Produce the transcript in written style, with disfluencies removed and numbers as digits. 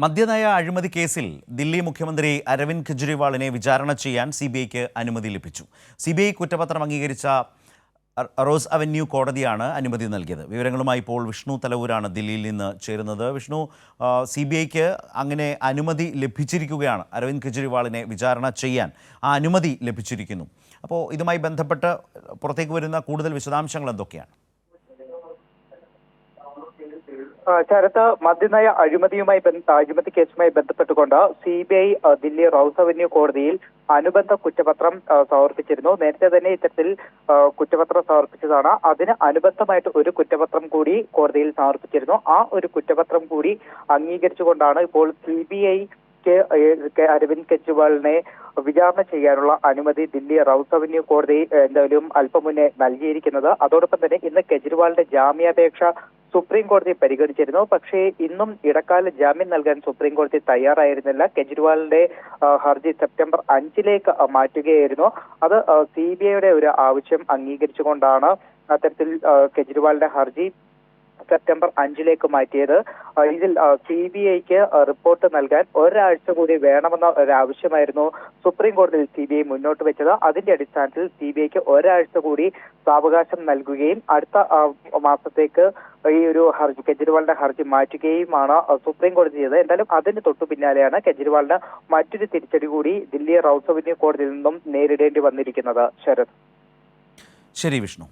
മദ്യനയ അഴിമതി കേസിൽ ദില്ലി മുഖ്യമന്ത്രി അരവിന്ദ് കെജ്രിവാളിനെ വിചാരണ ചെയ്യാൻ സിബിഐക്ക് അനുമതി ലഭിച്ചു. സിബിഐ കുറ്റപത്രം അംഗീകരിച്ച റോസ് അവന്യൂ കോടതിയാണ് അനുമതി നൽകിയത്. വിവരങ്ങളുമായി ഇപ്പോൾ വിഷ്ണു തലവൂരാണ് ദില്ലിയിൽ നിന്ന് ചേരുന്നത്. വിഷ്ണു, സിബിഐക്ക് അങ്ങനെ അനുമതി ലഭിച്ചിരിക്കുകയാണ്. അരവിന്ദ് കെജ്രിവാളിനെ വിചാരണ ചെയ്യാൻ ആ അനുമതി ലഭിച്ചിരിക്കുന്നു. അപ്പോൾ ഇതുമായി ബന്ധപ്പെട്ട് പുറത്തേക്ക് വരുന്ന കൂടുതൽ വിശദാംശങ്ങൾ എന്തൊക്കെയാണ്? ശരത്ത്, മദ്യനയ അഴിമതി കേസുമായി ബന്ധപ്പെട്ടുകൊണ്ട് സിബിഐ ദില്ലി റൌസ് അവന്യൂ കോടതിയിൽ അനുബന്ധ കുറ്റപത്രം സമർപ്പിച്ചിരുന്നു. നേരത്തെ തന്നെ ഇത്തരത്തിൽ കുറ്റപത്രം സമർപ്പിച്ചതാണ്. അതിന് അനുബന്ധമായിട്ട് ഒരു കുറ്റപത്രം കൂടി കോടതിയിൽ സമർപ്പിച്ചിരുന്നു. ആ ഒരു കുറ്റപത്രം കൂടി അംഗീകരിച്ചുകൊണ്ടാണ് ഇപ്പോൾ സിബിഐ അരവിന്ദ് കെജ്രിവാളിനെ വിചാരണ ചെയ്യാനുള്ള അനുമതി ദില്ലി റൌസ് അവന്യൂ കോടതി എന്തായാലും അല്പം മുന്നേ നൽകിയിരിക്കുന്നത്. അതോടൊപ്പം തന്നെ ഇന്ന് കെജ്രിവാളിന്റെ ജാമ്യാപേക്ഷ സുപ്രീം കോടതി പരിഗണിച്ചിരുന്നു. പക്ഷേ ഇന്നും ഇടക്കാല ജാമ്യം നൽകാൻ സുപ്രീം കോടതി തയ്യാറായിരുന്നില്ല. കെജ്രിവാളിന്റെ ഹർജി സെപ്റ്റംബർ 5 മാറ്റുകയായിരുന്നു. അത് സിബിഐയുടെ ഒരു ആവശ്യം അംഗീകരിച്ചുകൊണ്ടാണ് അത്തരത്തിൽ കെജ്രിവാളിന്റെ ഹർജി സെപ്റ്റംബർ 5 മാറ്റിയത്. ഇതിൽ സിബിഐക്ക് റിപ്പോർട്ട് നൽകാൻ ഒരാഴ്ച കൂടി വേണമെന്ന ഒരാവശ്യമായിരുന്നു സുപ്രീം കോടതിയിൽ സിബിഐ മുന്നോട്ട് വെച്ചത്. അതിന്റെ അടിസ്ഥാനത്തിൽ സിബിഐക്ക് ഒരാഴ്ച കൂടി സാവകാശം നൽകുകയും അടുത്ത മാസത്തേക്ക് ഈ ഒരു ഹർജി കെജ്രിവാളിന്റെ ഹർജി മാറ്റുകയുമാണ് സുപ്രീം കോടതി ചെയ്തത്. എന്തായാലും അതിന് തൊട്ടു പിന്നാലെയാണ് കെജ്രിവാളിന് മറ്റൊരു തിരിച്ചടി കൂടി ദില്ലി റൌസ് അവന്യൂ കോടതിയിൽ നിന്നും നേരിടേണ്ടി വന്നിരിക്കുന്നത്. ശരത്. ശരി വിഷ്ണു.